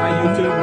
Hi, YouTube.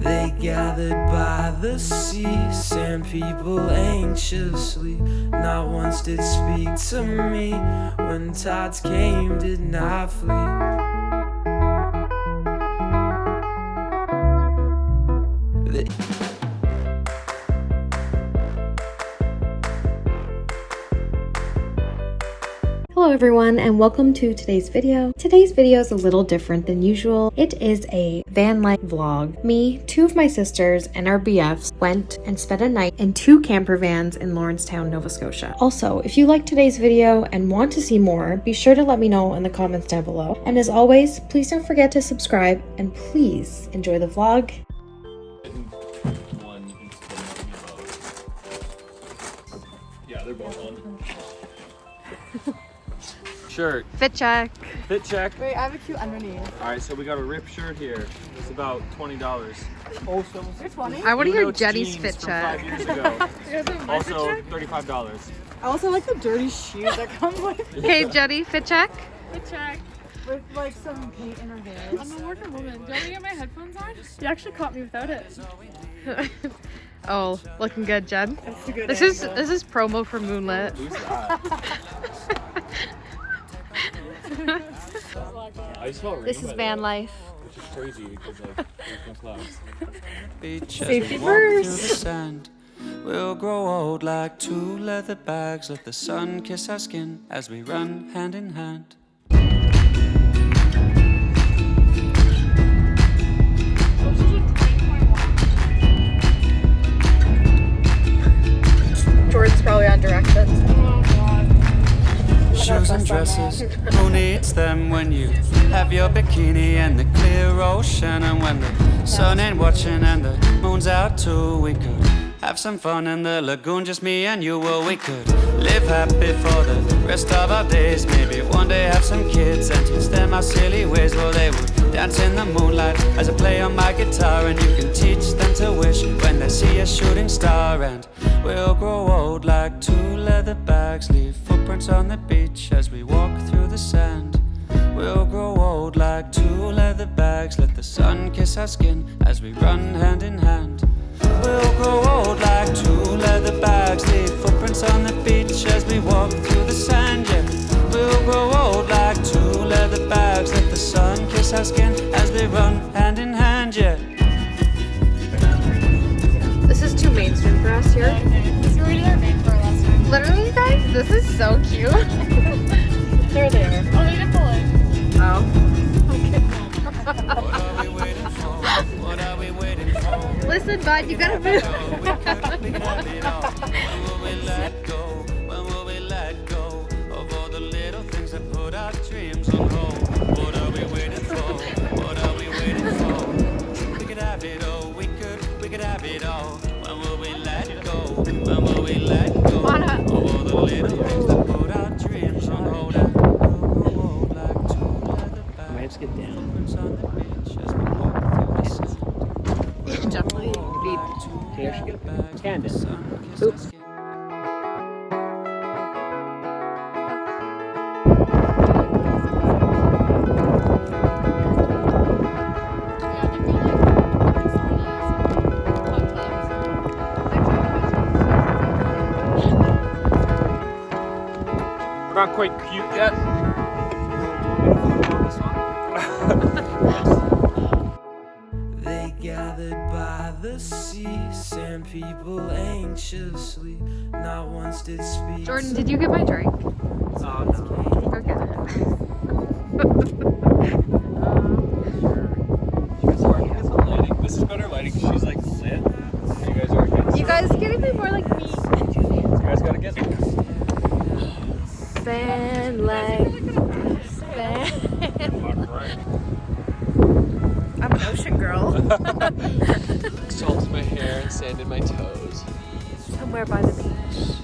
They gathered by the sea, sand people anxiously. Not once did speak to me. When tides came, did not flee. Hello everyone and welcome to today's video. Today's video is a little different than usual. It is a van life vlog. Me, two of my sisters, and our BFs went and spent a night in 2 camper vans in Lawrencetown, Nova Scotia. Also, if you like today's video and want to see more, be sure to let me know in the comments down below. And as always, please don't forget to subscribe and please enjoy the vlog. Yeah, they're both on. Shirt. Fit check. Fit check. Wait, I have a cute underneath. Alright, so we got a rip shirt here. It's about $20. Also, You're 20? I want to hear Notes Jenny's jeans fit from check. 5 years ago. Also, $35. I also like the dirty shoes that come with it. Okay, Jenny, fit check. Good check. With like some paint in her hair. I'm a working woman. Do you want me to get my headphones on? You actually caught me without it. Oh, looking good, Jen. That's a good This angle. is promo for Moonlit. Who's that? I smell rain, This is van life. which is crazy because like there's no clouds. Safety first. Sand. We'll grow old like 2 leather bags. Let the sun kiss our skin as we run hand in hand. Jordan's probably on directions. Shoes and dresses, who needs them when you have your bikini and the clear ocean? And when the sun ain't watching and the moon's out too, we could have some fun in the lagoon, just me and you. Well, we could live happy for the rest of our days. Maybe one day have some kids and teach them our silly ways. Well, they would dance in the moonlight as I play on my guitar, and you can teach them to wish when they see a shooting star. And we'll grow old like 2 leather bags, leave footprints on the beach as we walk through the sand. We'll grow old like 2 leather bags, let the sun kiss our skin as we run hand in hand. We'll grow old like 2 leather bags, leave footprints on the beach as we walk through the sand, yeah. We'll grow old like 2 leather bags, let the sun kiss our skin as we run hand in hand, yeah. This is too mainstream for us here. This already our name for our last time. Literally, you guys, this is so cute. They're there. Oh, they didn't pull it. Oh. What are we waiting for? What are we waiting for? Listen, bud, you gotta move. We could have it all. When will we let go? When will we let go of all the little things that put our dreams on hold? What are we waiting for? What are we waiting for? We could have it all. We could have it all. When will we let go? When will we let go of all the little things that put our dreams on hold? And we'll grow old like 2 leather bags. Might just get down. Footprints on the beach as we walk through the sand. Definitely. Okay, I should get a can down. Oops. We're not quite cute yet. They gathered by the sea, sand people anxiously. Not once did speak. Jordan, did you get my drink? Oh, no. Okay. This is better lighting. She's like lit. You guys are good. You guys getting me more like me. You guys gotta get it. Van life. Right. I'm an ocean girl. Salt in my hair and sand in my toes. Somewhere by the beach.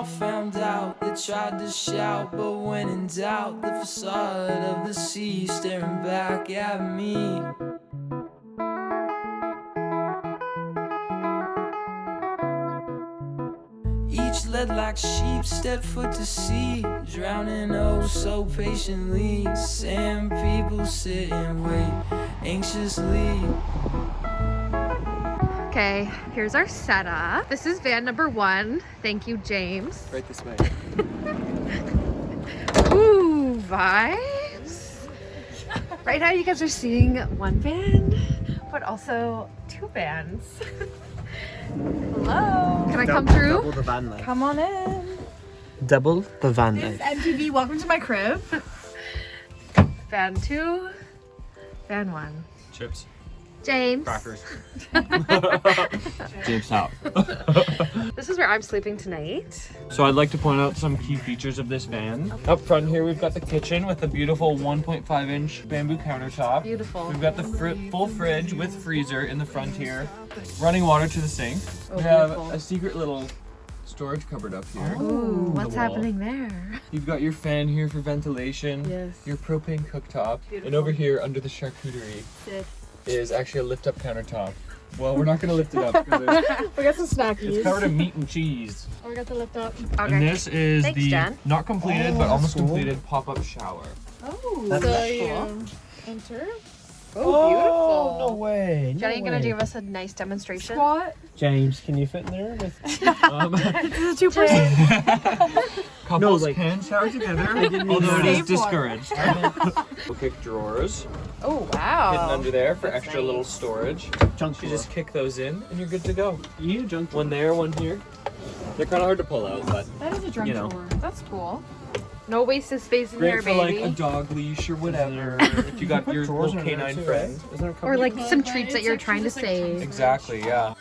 out, found out. They tried to shout, but when in doubt, the facade of the sea staring back at me. Each led like sheep, stepped foot to sea, drowning oh so patiently. Sand people sit and wait anxiously. Okay, here's our setup. This is van number 1. Thank you, James. Right this way. Ooh, vibes. Right now you guys are seeing one van, but also 2 vans. Hello. Can I come through? Double the van life. Come on in. Double the van life. MTV, welcome to my crib. Van 2, van 1. Chips. James. Crackers. James out. This is where I'm sleeping tonight. So I'd like to point out some key features of this van. Up front here we've got the kitchen with a beautiful 1.5-inch bamboo countertop. Beautiful. We've got the full fridge with freezer in the front here. Running water to the sink. Oh, we have beautiful. a secret little storage cupboard up here. Ooh, what's wall. happening there? You've got your fan here for ventilation. Yes. Your propane cooktop. And over here under the charcuterie is actually a lift-up countertop. Well, we're not going to lift it up because We got some snackies. it's covered in meat and cheese. Oh, we got the lift up. Okay. And this is Thanks, the Jen. not completed but that's almost cool. completed pop-up shower. Oh, That's so cool. you enter. Oh, beautiful. No way. Jenny, you no gonna way. give us a nice demonstration? Squat. James, can you fit in there with This is a 2-person. Couples like- can shower together, although it is discouraged. We'll kick drawers Oh, hidden wow. under there for That's extra nice. little storage. junk You just kick those in and you're good to go. You junk One there, one here. They're kind of hard to pull out, but That is a drunk You know. drawer. That's cool. No wasted space in great here, for like baby. a dog leash or whatever. If you got your drawers little in there canine too, friend. right? Isn't there a couple Or like Okay, some but treats that it's you're actually trying to just, like, save. Exactly, yeah.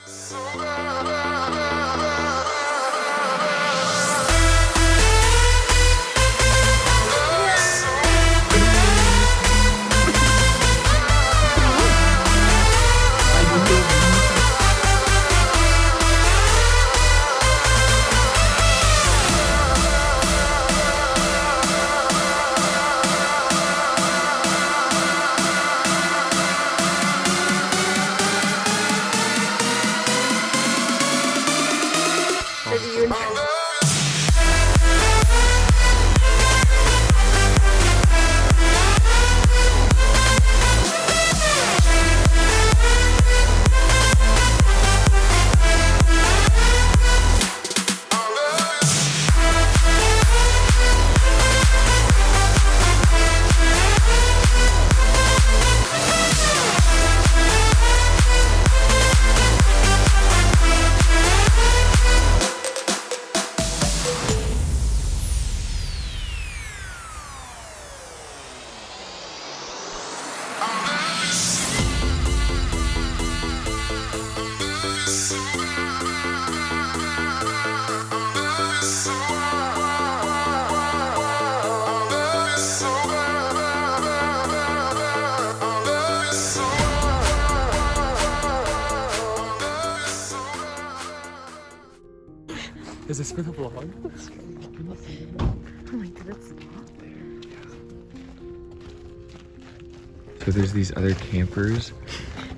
Is this for the vlog? Oh my god, it's So there's these other campers,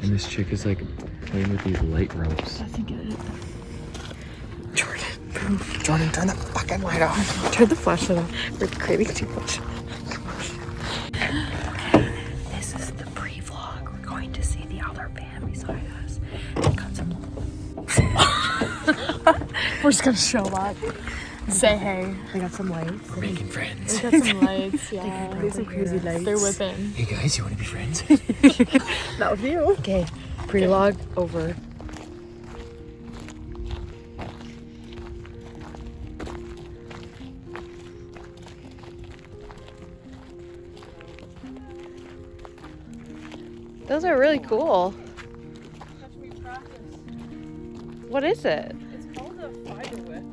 and this chick is like playing with these light ropes. Jordan, turn the fucking light off. Turn the flashlight off. We're craving too much. This is the pre-vlog. We're going to see the other van beside us. They got some. We're just gonna show up. Say hey. They got some lights. We're making friends. They got some lights, yeah. They got some crazy lights. They're whipping. Hey guys, you want to be friends? Not with you. Okay, pre-vlog over. Those are really cool. What is it? It's called a fiber whip.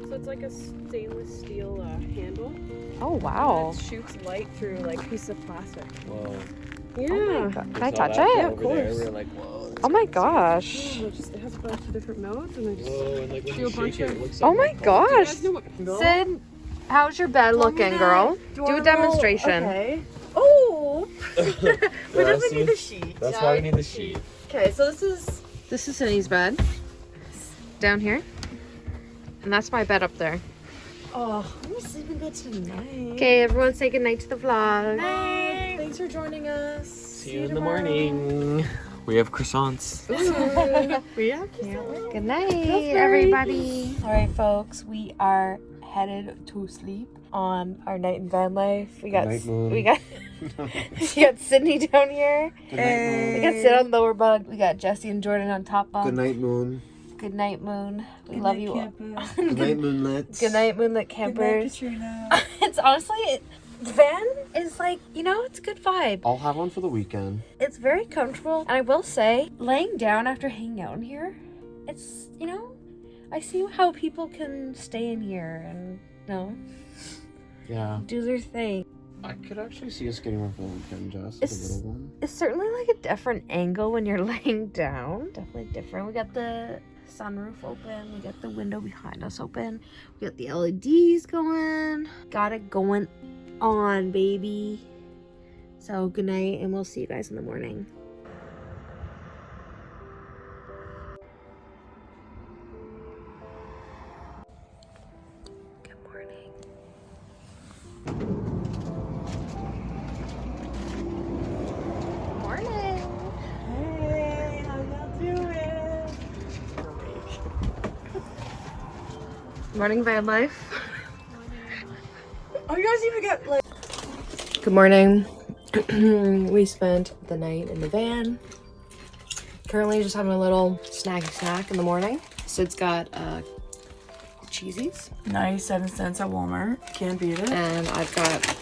So it's like a stainless steel handle. Oh wow. It shoots light through like a piece of plastic. Whoa. Yeah. Can I touch it? Yeah, of course. We were like, whoa. Oh my gosh. It has a bunch of different modes, and I just Whoa, and like when feel you shake it, it looks Oh like my my gosh. No. Sid, how's your bed looking, girl? Do a demonstration. Okay. Oh! We definitely need the sheet. That's why we need the sheet. Okay, so this is Cindy's bed. Down here. And that's my bed up there. Oh, I'm sleeping good tonight. Okay, everyone say goodnight to the vlog. Night. Thanks for joining us. See you in the morning. We have croissants. Yeah, can't wait. Good night, everybody. All right, folks, we are headed to sleep on our night in van life. We got we got Sydney down here. Good night, Moon. We got Sid on lower bunk. We got Jesse and Jordan on top bunk. Good night, Moon. Good night, Moon. We love you all. Good night, Moonlets. Good night, Moonlit campers. Good night, Katrina. It's honestly, the van is like, you know, it's a good vibe. I'll have one for the weekend. It's very comfortable. And I will say, laying down after hanging out in here, it's, you know, I see how people can stay in here and, you know, Yeah. do their thing. I could actually see us getting one for the weekend, Jess. It's- The little one. It's certainly like a different angle when you're laying down. Definitely different. We got the sunroof open. We got the window behind us open. We got the LEDs going. Got it going on, baby. So good night, and we'll see you guys in the morning. Good morning. Morning. Hey, how y'all doing? Morning, van life. Oh, you guys even got like. Good morning. We spent the night in the van. Currently just having a little snacky snack in the morning. Sid's got cheesies. Nice, 7 cents at Walmart. Can't beat it. And I've got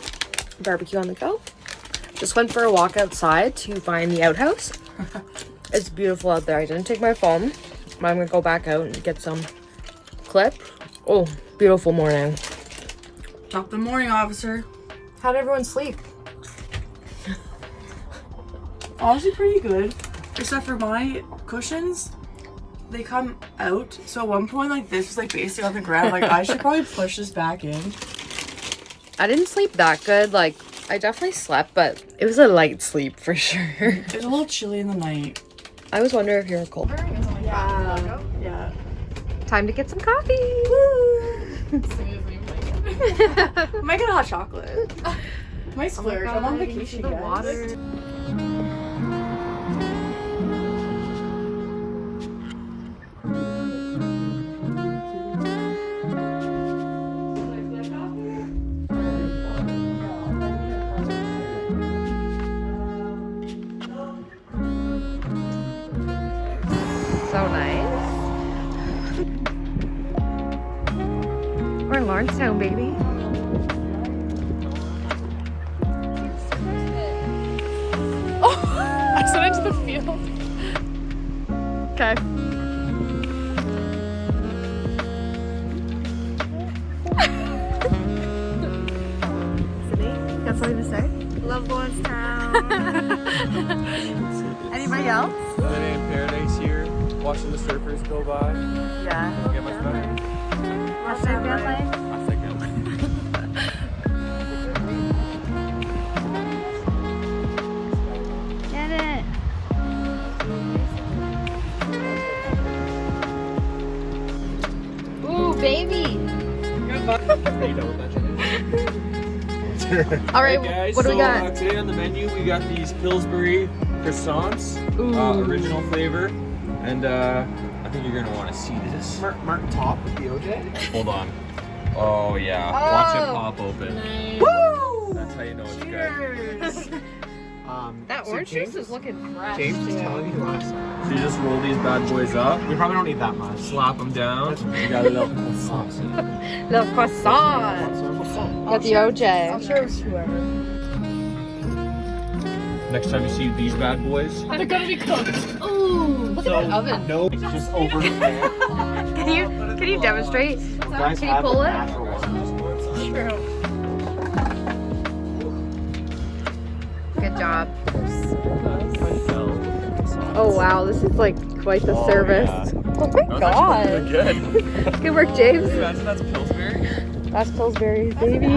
barbecue on the go. Just went for a walk outside to find the outhouse. It's beautiful out there. I didn't take my phone, but I'm gonna go back out and get some clip. Oh, beautiful morning. Top of the morning, officer. How'd everyone sleep? Honestly, pretty good. Except for my cushions, they come out. So at one point, like this was like basically on the ground. Like I should probably push this back in. I didn't sleep that good. Like, I definitely slept, but it was a light sleep for sure. It was a little chilly in the night. I was wondering if you were cold. Yeah. Time to get some coffee. I might get a hot chocolate. My splurge. I'm on vacation, the guys. water. So nice. We're in Lawrencetown, baby. I went into the field. Okay. Sydney, got something to say? Love Lawrencetown. Anybody else? Living in paradise here, watching the surfers go by. Yeah. Don't get much better. Hashtag van life. I think I'm Get it. Ooh, baby. All right, Hey guys, what do we so, got? Today on the menu we got these Pillsbury croissants, original flavor, and I think you're gonna want to see this. Martin Top with the OJ. Hold on. Oh yeah, watch it pop open. Woo! That's how you know it's good. That orange juice is looking fresh. James was telling me last night. So you just roll these bad boys up, We probably don't need that much. slap them down. You got a little croissant. The croissant. Got the OJ. Sure, it's whoever. Next time you see these bad boys, They're gonna be cooked. Ooh, look at that oven. No, it's just over there. Can you demonstrate? Guys Can you have pull the it? natural one. True. Good job. Oh wow, this is like quite the service. Oh my god. Really good. Good work, James. That's Pillsbury. That's Pillsbury, baby.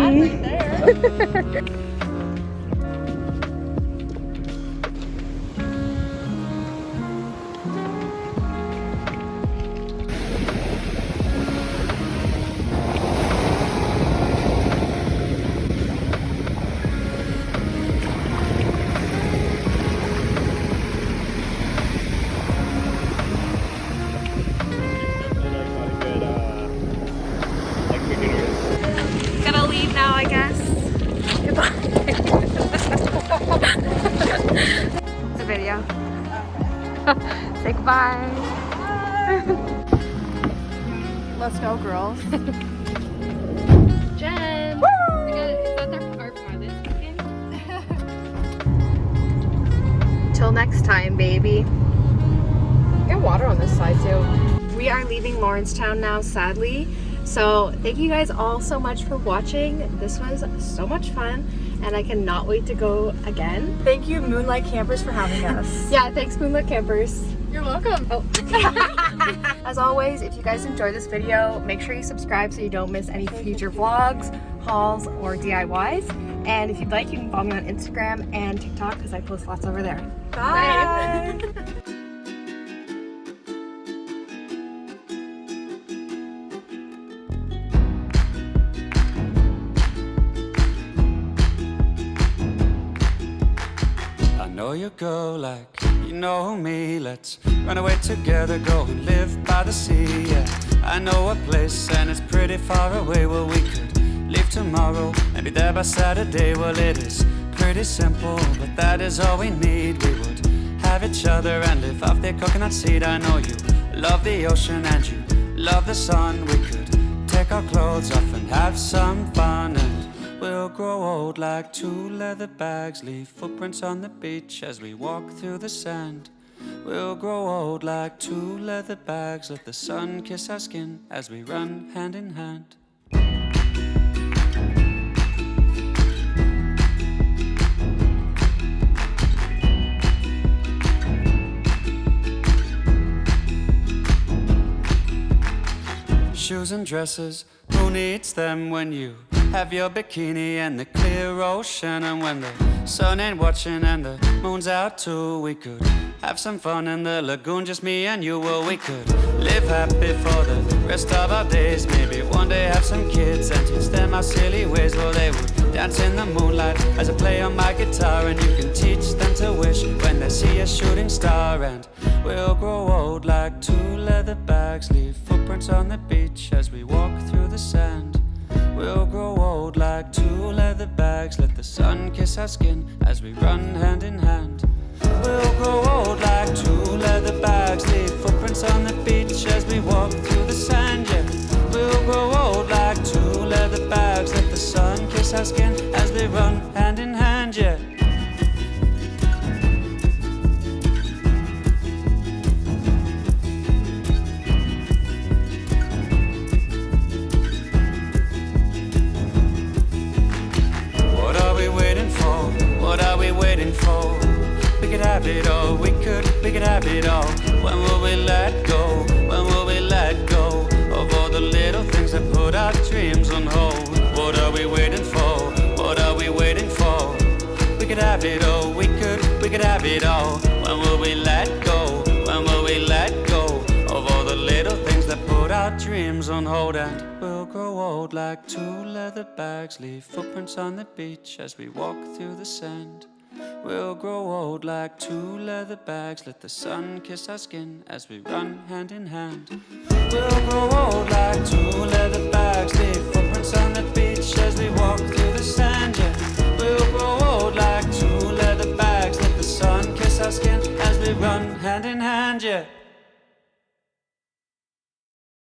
Gotta leave now, I guess. Goodbye. It's a video. Say goodbye. Let's go, girls. Jen! Is that our pilot speaking? Till next time, baby. Get water on this side too. We are leaving Lawrencetown now, sadly. So thank you guys all so much for watching. This was so much fun and I cannot wait to go again. Thank you, Moonlight Campers, for having us. Yeah, thanks Moonlight Campers. You're welcome. Oh. As always, if you guys enjoyed this video, make sure you subscribe so you don't miss any future vlogs, hauls, or DIYs. And if you'd like, you can follow me on Instagram and TikTok because I post lots over there. Bye. I know you go like you know me. Let's run away together, go and live by the sea. Yeah, I know a place and it's pretty far away. Well, we could leave tomorrow and be there by Saturday. Well, it is pretty simple, but that is all we need. We would have each other and live off the coconut seed. I know you love the ocean and you love the sun. We could take our clothes off and have some fun, and we'll grow old like two leather bags, leave footprints on the beach as we walk through the sand. We'll grow old like two leather bags, let the sun kiss our skin as we run hand in hand. Shoes and dresses, who needs them when you have your bikini and the clear ocean? And when the sun ain't watching and the moon's out too, we could have some fun in the lagoon, just me and you. Well, we could live happy for the rest of our days. Maybe one day have some kids and teach them our silly ways. Well, they would dance in the moonlight as I play on my guitar, and you can teach them to wish when they see a shooting star. And we'll grow old like two leather bags, leave footprints on the beach as we walk through the sand. We'll grow old like two leather bags, let the sun kiss our skin as we run hand in hand. We'll grow old like two leather bags, leave footprints on the beach as we walk through the sand. Yeah, we'll grow old like two leather bags, let the sun kiss our skin as we run hand in hand. Yeah. What are we waiting for? What are we waiting for? We could have it all, we could have it all. When will we let go? When will we let go of all the little things that put our dreams on hold? What are we waiting for? What are we waiting for? We could have it all, we could have it all. When will we let go? When will we let go of all the little things that put our dreams on hold? And we'll grow old like two leather bags, leave footprints on the beach as we walk through the sand. We'll grow old like two leather bags, let the sun kiss our skin as we run hand in hand. We'll grow old like two leather bags, leave footprints